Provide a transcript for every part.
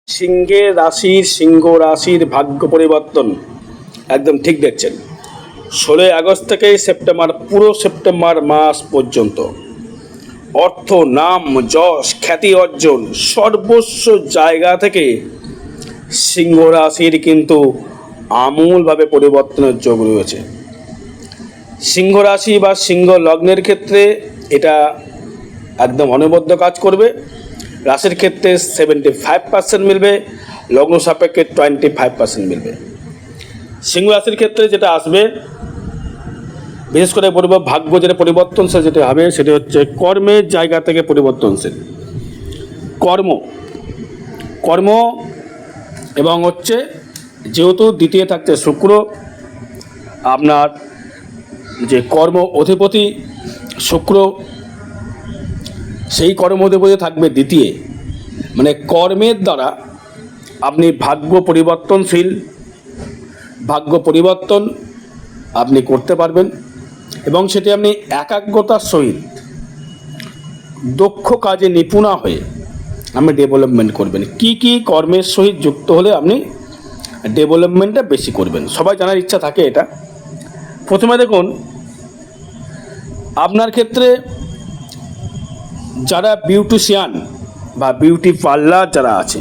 সিংহ রাশির ভাগ্য পরিবর্তন একদম ঠিক দেখছেন। 16 আগস্ট থেকে সেপ্টেম্বর, পুরো সেপ্টেম্বর মাস পর্যন্ত অর্থ, নাম, যশ, খ্যাতি অর্জন সর্বস্ব জায়গা থেকে সিংহ রাশির কিন্তু আমূলভাবে পরিবর্তনের যোগ রয়েছে। সিংহ রাশি বা সিংহ লগ্নের ক্ষেত্রে এটা একদম অনবদ্য কাজ করবে। রাশির ক্ষেত্রে 75% মিলবে, লগ্ন সাপেক্ষে 25% মিলবে। সিংহ রাশির ক্ষেত্রে যেটা আসবে, বিশেষ করে বলবো ভাগ্য যেটা পরিবর্তনশীল যেটা হবে সেটা হচ্ছে কর্মের জায়গা থেকে পরিবর্তনশীল। কর্ম এবং হচ্ছে যেহেতু দ্বিতীয় থাকছে শুক্র, আপনার যে কর্ম অধিপতি শুক্র, সেই কর্ম অধিপতি থাকবে দ্বিতীয়, মানে কর্মের দ্বারা আপনি ভাগ্য পরিবর্তন আপনি করতে পারবেন এবং সেটি আপনি একাগ্রতার সহিত দক্ষ কাজে নিপুণা হয়ে আপনি ডেভেলপমেন্ট করবেন। কি কর্মের সহিত যুক্ত হলে আপনি ডেভেলপমেন্টটা বেশি করবেন, সবাই জানার ইচ্ছা থাকে এটা। প্রথমে দেখুন, আপনার ক্ষেত্রে যারা বিউটিশিয়ান বা বিউটি পার্লার যারা আছে,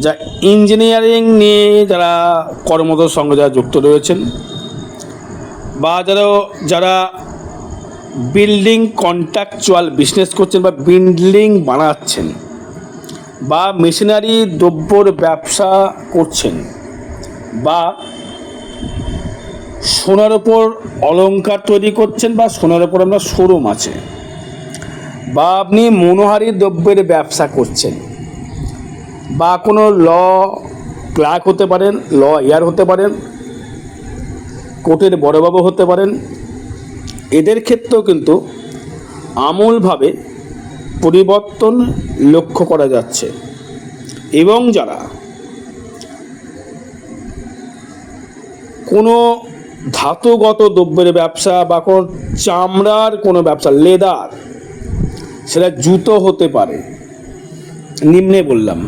যা ইঞ্জিনিয়ারিং নিয়ে যারা কর্মরত সঙ্গে যারা যুক্ত রয়েছেন, বা যারা বিল্ডিং কন্ট্রাকচুয়াল বিজনেস করছেন বা বিল্ডিং বানাচ্ছেন, বা মেশিনারি দ্রব্যর ব্যবসা করছেন, বা সোনার ওপর অলংকার তৈরি করছেন, বা সোনার ওপর আপনার শোরুম আছে, বা আপনি মনোহারী দ্রব্যের ব্যবসা করছেন, বা কোনো ল ক্লার্ক হতে পারেন, ল ইয়ার হতে পারেন, কোর্টের বড়বাবু হতে পারেন, এদের ক্ষেত্রেও কিন্তু আমূলভাবে পরিবর্তন লক্ষ্য করা যাচ্ছে। এবং যারা কোনো ধাতুগত দ্রব্যের ব্যবসা বা কোনো চামড়ার কোনো ব্যবসা, লেদার, সেটা জুতো হতে পারে, নিম্নে বললাম,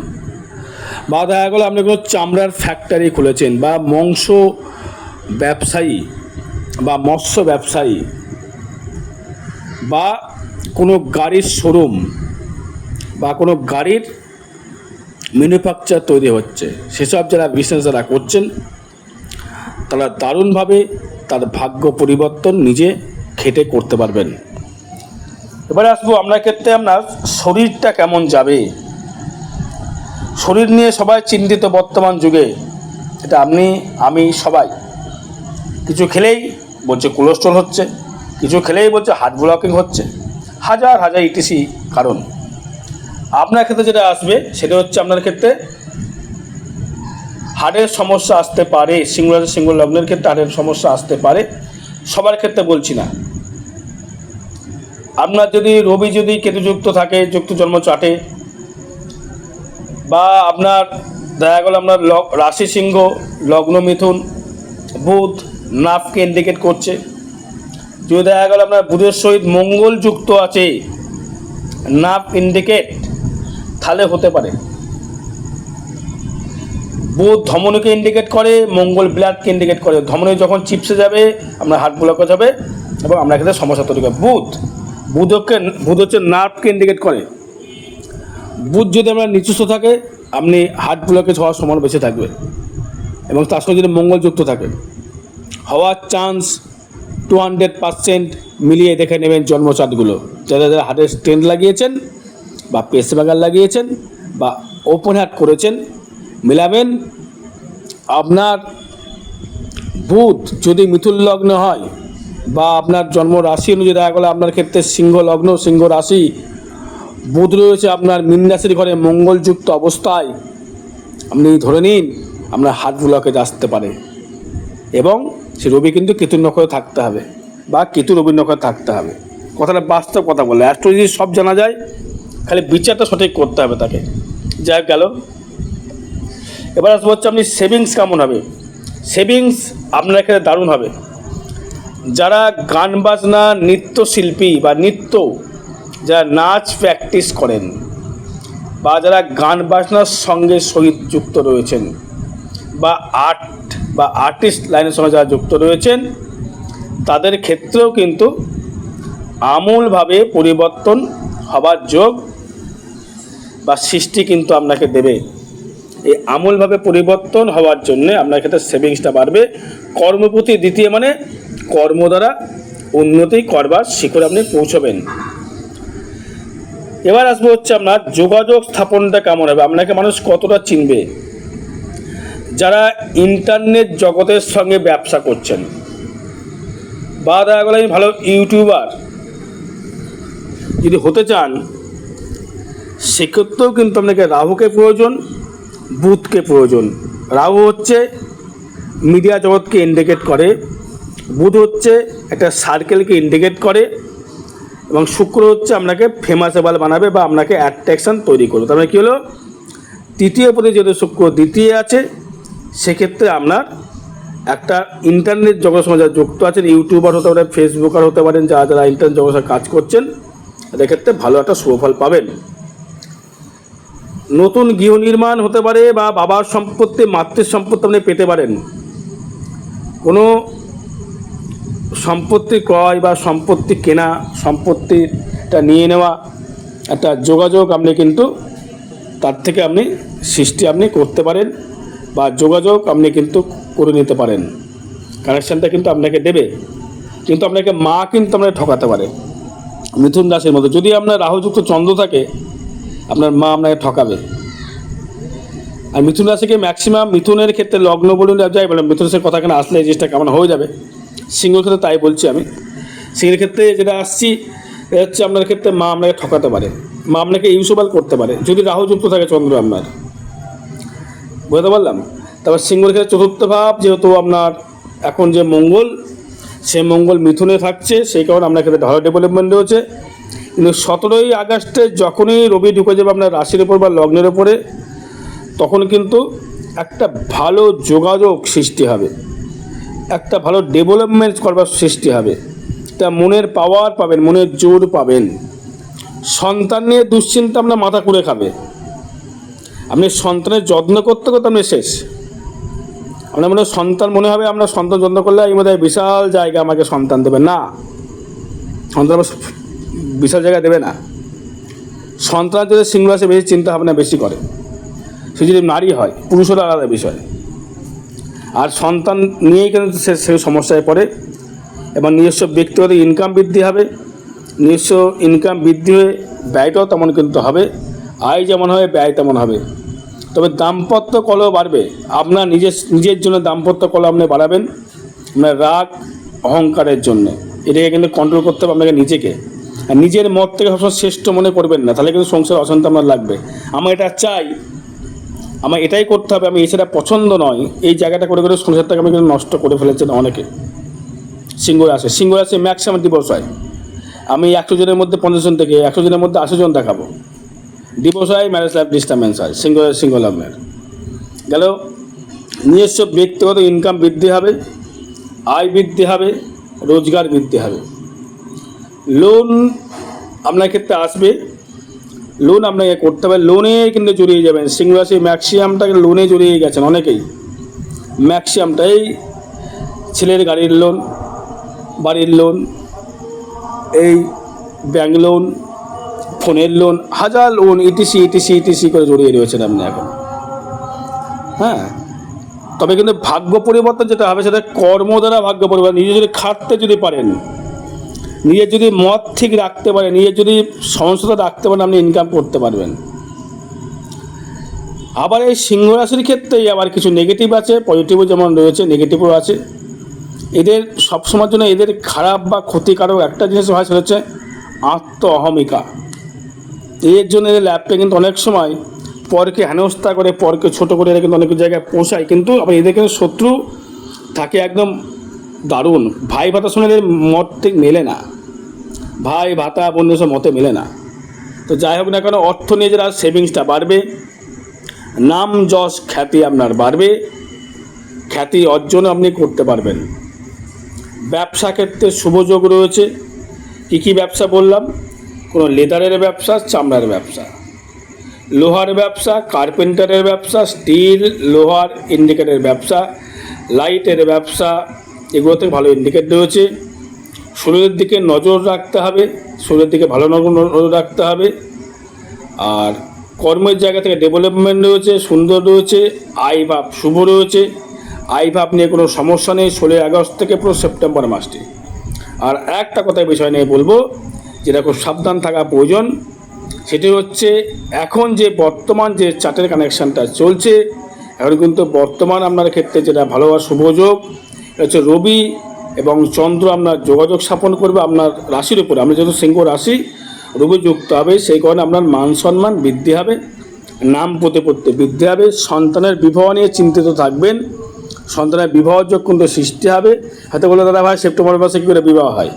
বা দেখা গেলো আপনি কোনো চামড়ার ফ্যাক্টরি খুলেছেন, বা মাংস ব্যবসায়ী বা মৎস্য ব্যবসায়ী, বা কোনো গাড়ির শোরুম, বা কোনো গাড়ির ম্যানুফ্যাকচার তৈরি হচ্ছে, সেসব যারা বিজনেস যারা করছেন তারা দারুণভাবে তার ভাগ্য পরিবর্তন নিজে খেটে করতে পারবেন। এবারে আসবো আপনার ক্ষেত্রে আপনার শরীরটা কেমন যাবে। শরীর নিয়ে সবাই চিন্তিত বর্তমান যুগে, এটা আমি সবাই। কিছু খেলেই বলছে কোলেস্ট্রল হচ্ছে, কিছু খেলেই বলছে হার্ট ব্লকিং হচ্ছে, হাজার ইটিসি কারণ। আপনার ক্ষেত্রে যেটা আসবে সেটা হচ্ছে আপনার ক্ষেত্রে হার্টের সমস্যা আসতে পারে। সিংহ লগ্নের ক্ষেত্রে হার্টের সমস্যা আসতে পারে, সবার ক্ষেত্রে বলছি না। আপনার যদি রবি যদি কেতুযুক্ত থাকে, যুক্ত জন্ম চাটে, বা আপনার দেখা গেল আপনার রাশি সিংহ, লগ্ন মিথুন, বুধ নাভকে ইন্ডিকেট করছে, যদি দেখা গেল আপনার বুধের সহিত মঙ্গল যুক্ত আছে, নাভ ইন্ডিকেট, তাহলে হতে পারে। বুধ ধমনীকে ইন্ডিকেট করে, মঙ্গল ব্লাডকে ইন্ডিকেট করে। ধমনী যখন চিপসে যাবে আপনার হার্ট ব্লকেজ হবে এবং আপনার ক্ষেত্রে সমস্যা তৈরি করে। বুধ হচ্ছে নার্ভকে ইন্ডিকেট করে। বুধ যদি আপনার নিচুস্থ থাকে, আপনি হার্ট ব্লকেজ হওয়ার সম্ভাবনা বেশি থাকবে, এবং তার সঙ্গে যদি মঙ্গল যুক্ত থাকে, হওয়ার চান্স 200% মিলিয়ে দেখে নেবেন জন্মচাটগুলো। যারা হার্টের স্টেন্ট লাগিয়েছেন, বা পেসমেকার লাগিয়েছেন, বা ওপেন হার্ট করেছেন, মিলাবেন। আপনার বুধ যদি মিথুন লগ্ন হয়, বা আপনার জন্ম রাশি অনুযায়ী দেখা গেলো আপনার ক্ষেত্রে সিংহ লগ্ন, সিংহ রাশি, বুধ রয়েছে আপনার মীন রাশির ঘরে মঙ্গলযুক্ত অবস্থায়, আপনি ধরে নিন আপনার হার্ট ব্লকেজ আসতে পারে। এবং সে রবি কিন্তু কেতুর নক্ষত্রে থাকতে হবে, বা কেতু রবির নক্ষত্রে থাকতে হবে। কথাটা বাস্তব কথা বলে, অ্যাস্ট্রোলজি সব জানা যায়, খালি বিচারটা সঠিক করতে হবে তাকে। যাই গেল, এবার আসবো হচ্ছে আপনি সেভিংস কেমন হবে। সেভিংস আপনার ক্ষেত্রে দারুণ হবে। যারা গান বাজনা নৃত্যশিল্পী বা যারা নাচ প্র্যাকটিস করেন, বা যারা গান বাজনার সঙ্গে সহিত যুক্ত রয়েছেন, বা আর্ট বা আর্টিস্ট লাইনের সঙ্গে যারা যুক্ত রয়েছেন, তাদের ক্ষেত্রেও কিন্তু আমূলভাবে পরিবর্তন হবার যোগ বা সৃষ্টি কিন্তু আপনাকে দেবে। এই আমূলভাবে পরিবর্তন হওয়ার জন্য আপনার ক্ষেত্রে সেভিংসটা বাড়বে। কর্মপতি দ্বিতীয় মানে কর্ম দ্বারা উন্নতি করবার শিখরে আপনি পৌঁছবেন। এবার আসবো হচ্ছে আপনার যোগাযোগ স্থাপনটা কেমন হবে, আপনাকে মানুষ কতটা চিনবে। যারা ইন্টারনেট জগতের সঙ্গে ব্যবসা করছেন, বা দেখা গেল আমি ভালো ইউটিউবার যদি হতে চান, সেক্ষেত্রেও কিন্তু আপনাকে রাহুকে প্রয়োজন, বুধকে প্রয়োজন। রাহু হচ্ছে মিডিয়া জগৎকে ইন্ডিকেট করে, বুধ হচ্ছে একটা সার্কেলকে ইন্ডিকেট করে, এবং শুক্র হচ্ছে আপনাকে ফেমাসেবল বানাবে বা আপনাকে অ্যাট্রাকশান তৈরি করবে। তার মানে কী হলো, তৃতীয় পদে যেহেতু শুক্র দ্বিতীয় আছে, সেক্ষেত্রে আপনার একটা ইন্টারনেট জগতের সঙ্গে যারা যুক্ত আছেন, ইউটিউবার হতে পারেন, ফেসবুকার হতে পারেন, যারা যারা ইন্টারনেট জগতের সঙ্গে কাজ করছেন, এদের ক্ষেত্রে ভালো একটা সুফল পাবেন। নতুন গৃহ নির্মাণ হতে পারে, বা বাবার সম্পত্তি, মাতৃ সম্পত্তি আপনি পেতে পারেন। কোনো সম্পত্তি ক্রয় বা সম্পত্তি কেনা, সম্পত্তিটা নিয়ে নেওয়া, একটা যোগাযোগ আপনি কিন্তু তার থেকে আপনি সৃষ্টি আপনি করতে পারেন, বা যোগাযোগ আপনি কিন্তু করে নিতে পারেন। কানেকশানটা কিন্তু আপনাকে দেবে, কিন্তু আপনাকে মা কিন্তু আপনাকে ঠকাতে পারে। মিথুন রাশির মতো যদি আপনার রাহুযুক্ত চন্দ্র থাকে, আপনার মা আপনাকে ঠকাবে। আর মিথুন রাশিকে ম্যাক্সিমাম, মিথুনের ক্ষেত্রে লগ্ন বলুন যাই বলেন, মিথুন রাশির কথা এখানে আসলে এই জিনিসটা কেমন হয়ে যাবে। সিংহের ক্ষেত্রে তাই বলছি আমি। সিংহের ক্ষেত্রে যেটা আসছি, এটা হচ্ছে আপনার ক্ষেত্রে মা আপনাকে ঠকাতে পারে, মা আপনাকে ইউসুবাল করতে পারে যদি রাহুযুক্ত থাকে চন্দ্র আপনার, বুঝতে পারলাম। তারপর সিংহের ক্ষেত্রে চতুর্থ ভাব যেহেতু আপনার এখন যে মঙ্গল, সে মঙ্গল মিথুনে থাকছে, সেই কারণে আপনার ক্ষেত্রে ভালো ডেভেলপমেন্ট রয়েছে। কিন্তু 17ই আগস্টে যখনই রবি ঢুকে যাবে আপনার রাশির ওপর বা লগ্নের ওপরে, তখন কিন্তু একটা ভালো যোগাযোগ সৃষ্টি হবে, একটা ভালো ডেভেলপমেন্ট করবার সৃষ্টি হবে, তা মনের পাওয়ার পাবেন, মনের জোর পাবেন। সন্তান নিয়ে দুশ্চিন্তা আপনার মাথা কুড়ে খাবে। আপনি সন্তানের যত্ন করতে করতে আপনি শেষ। আপনার মনে সন্তান মনে হবে, আপনার সন্তান যত্ন করলে এই মধ্যে বিশাল জায়গা আমাকে সন্তান দেবে না, সন্তান বিশাল জায়গা দেবে না। সন্তান যদি সিংহ রাশি বেশি চিন্তা ভাবনা বেশি করে, সে যদি নারী হয়, পুরুষের আলাদা বিষয়। আর সন্তান নিয়েই কিন্তু সে সমস্যায় পড়ে, এবং নিজস্ব ব্যক্তিগত ইনকাম বৃদ্ধি হবে, নিজস্ব ইনকাম বৃদ্ধি হয়ে ব্যয়টাও তেমন কিন্তু হবে। আয় যেমন হবে, ব্যয় তেমন হবে। তবে দাম্পত্য কলহ বাড়বে, আপনার নিজের জন্য দাম্পত্য কলহ আপনি বাড়াবেন, আপনার রাগ অহংকারের জন্য। এটাকে কিন্তু কন্ট্রোল করতে হবে আপনাকে নিজেকে। আর নিজের মত থেকে সবসময় শ্রেষ্ঠ মনে করবেন না, তাহলে কিন্তু সংসার অশান্তি আপনার লাগবে। আমার এটা চাই, আমার এটাই করতে হবে, আমি এছাড়া পছন্দ নয়, এই জায়গাটা করে করে সংসারটাকে আমি কিন্তু নষ্ট করে ফেলেছেন অনেকে। সিংহ রাশি ম্যাক্সিমাম ডিভোর্স হয়। আমি 100 জনের মধ্যে 50 জন থেকে 100 জনের মধ্যে 80 জন দেখাবো ডিভোর্স হয়, ম্যারেজ লাইফ ডিস্টার্বেন্স হয় সিংহ লগ্নের। গেল নিজস্ব ব্যক্তিগত ইনকাম বৃদ্ধি হবে, আয় বৃদ্ধি হবে, রোজগার বৃদ্ধি হবে। লোন আপনার ক্ষেত্রে আসবে, লোন আপনাকে করতে হবে, লোনে কিন্তু জড়িয়ে যাবেন। সিংহ রাশি ম্যাক্সিমামটাকে লোনে জড়িয়ে গেছেন অনেকেই, ম্যাক্সিমামটা এই ছেলের গাড়ির লোন, বাড়ির লোন, এই ব্যাংক লোন, ফোনের লোন, হাজার লোন, ইটিসি করে জড়িয়ে রয়েছেন আপনি এখন। হ্যাঁ, তবে কিন্তু ভাগ্য পরিবর্তন যেটা হবে সেটা কর্ম দ্বারা ভাগ্য পরিবর্তন। নিজে যদি খাটতে যদি পারেন, নিজের যদি মত ঠিক রাখতে পারেন, নিজের যদি সংস্থা রাখতে পারেন, আপনি ইনকাম করতে পারবেন। আবার এই সিংহ রাশির ক্ষেত্রেই আবার কিছু নেগেটিভ আছে, পজিটিভও যেমন রয়েছে, নেগেটিভও আছে। এদের সবসময়ের জন্য এদের খারাপ বা ক্ষতিকারক একটা জিনিস হয়, সেটা হচ্ছে আত্ম অহমিকা। এর জন্য এদের ল্যাপটা কিন্তু অনেক সময় পরকে হেনস্থা করে, পরকে ছোট করে এরা কিন্তু অনেক জায়গায় পোষায়, কিন্তু আবার এদের কিন্তু শত্রু থাকে একদম দারুণ। ভাই ভাতার সঙ্গে এদের মত ঠিক মেলে না, ভাই ভাতা বোনের সব মতে মেলে না। তো যাই হোক না কেন, অর্থ নিয়ে যারা সেভিংসটা বাড়বে, নাম যশ খ্যাতি আপনার বাড়বে, খ্যাতি অর্জন আপনি করতে পারবেন। ব্যবসা ক্ষেত্রে শুভযোগ রয়েছে। কী কী ব্যবসা বললাম? কোনো লেদারের ব্যবসা, চামড়ার ব্যবসা, লোহার ব্যবসা, কার্পেন্টারের ব্যবসা, স্টিল লোহার ইন্ডিকেটের ব্যবসা, লাইটের ব্যবসা, এগুলোতে ভালো ইন্ডিকেট রয়েছে। শরীরের দিকে নজর রাখতে হবে, শরীরের দিকে ভালো নজর রাখতে হবে। আর কর্মের জায়গা থেকে ডেভেলপমেন্ট রয়েছে, সুন্দর রয়েছে, আয় ভাব শুভ রয়েছে। আয় ভাব নিয়ে কোনো সমস্যা নেই 16 আগস্ট থেকে পুরো সেপ্টেম্বর মাসটি। আর একটা কথা বিষয় নিয়ে বলবো, যেটা খুব সাবধান থাকা প্রয়োজন, সেটি হচ্ছে এখন যে বর্তমান যে চার্টের কানেকশানটা চলছে, এখন কিন্তু বর্তমান আপনার ক্ষেত্রে যেটা ভালো হওয়ার শুভযোগ হচ্ছে রবি এবং চন্দ্র আপনার যোগাযোগ স্থাপন করবে আপনার রাশির উপরে। আমরা যেহেতু সিংহ রাশি, রবি যুক্ত হবে, সেই কারণে আপনার মান সম্মান বৃদ্ধি হবে, নাম প্রতিপত্তি বৃদ্ধি হবে। সন্তানের বিবাহ নিয়ে চিন্তিত থাকবেন, সন্তানের বিবাহযোগ কিন্তু সৃষ্টি হবে। হাতে বলে দাদা ভাই সেপ্টেম্বর মাসে কী করে বিবাহ হয়,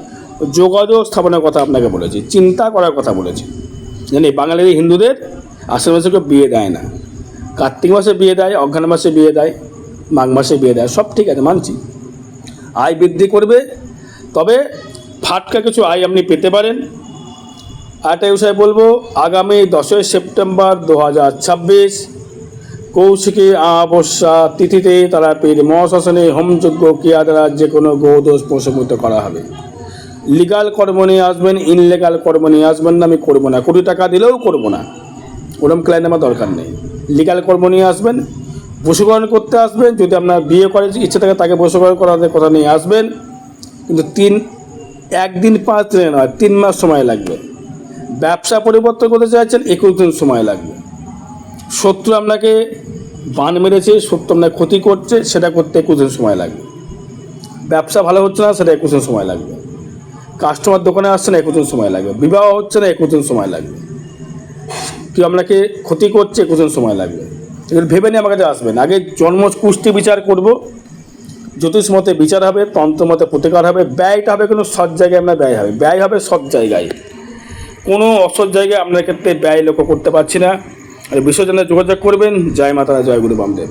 যোগাযোগ স্থাপনের কথা আপনাকে বলেছি, চিন্তা করার কথা বলেছি। জানি বাঙালির হিন্দুদের আশ্বিন মাসে কেউ বিয়ে দেয় না, কার্তিক মাসে বিয়ে দেয়, অঘ্রাণ মাসে বিয়ে দেয়, মাঘ মাসে বিয়ে দেয়, সব ঠিক আছে মানছি। আয় বৃদ্ধি করবে, তবে ফাটকা কিছু আয় আপনি পেতে পারেন। আরেকটা বিষয় বলবো, আগামী 10 সেপ্টেম্বর 2026 কৌশিকী অমাবস্যা তিথিতে তারাপীঠ মহাশ্মশানে হোমযজ্ঞ ক্রিয়া দ্বারা যে কোনো গোদোষ প্রশমিত করা হবে। লিগাল কর্ম নিয়ে আসবেন, ইনলিগাল কর্ম নিয়ে আসবেন না, আমি করবো না, কোটি টাকা দিলেও করবো না, ওরম ক্লায়েন্ট আমার দরকার নেই। লিগাল কর্ম নিয়ে আসবেন, বশীকরণ করতে আসবেন, যদি আপনার বিয়ে করার ইচ্ছে থাকে তাকে বশীকরণ করার কথা নিয়ে আসবেন, কিন্তু 1 দিন 5 দিনে নয়, 3 মাস সময় লাগবে। ব্যবসা পরিবর্তন করতে চাইছেন, 21 দিন সময় লাগবে। শত্রু আপনাকে বান মেরেছে, শত্রু আপনাকে ক্ষতি করছে, সেটা করতে 21 দিন সময় লাগবে। ব্যবসা ভালো হচ্ছে না, সেটা 21 দিন সময় লাগবে। কাস্টমার দোকানে আসছে না, 21 দিন সময় লাগবে। বিবাহ হচ্ছে না, 21 দিন সময় লাগবে। কেউ আপনাকে ক্ষতি করছে, 21 দিন সময় লাগবে। এগুলো ভেবে নিয়ে আমার কাছে আসবেন। আগে জন্ম কুষ্টি বিচার করব, জ্যোতিষ মতে বিচার হবে, তন্ত্র মতে প্রতিকার হবে। ব্যয়টা হবে কোনো সৎ জায়গায় আপনার ব্যয় হবে, ব্যয় হবে সৎ জায়গায়, কোনো অসৎ জায়গায় আপনার ক্ষেত্রে ব্যয় লক্ষ্য করতে পারছি না। আর বিষয় জানলে যোগাযোগ করবেন। জয় মাতা, জয় গুরু বামদেব।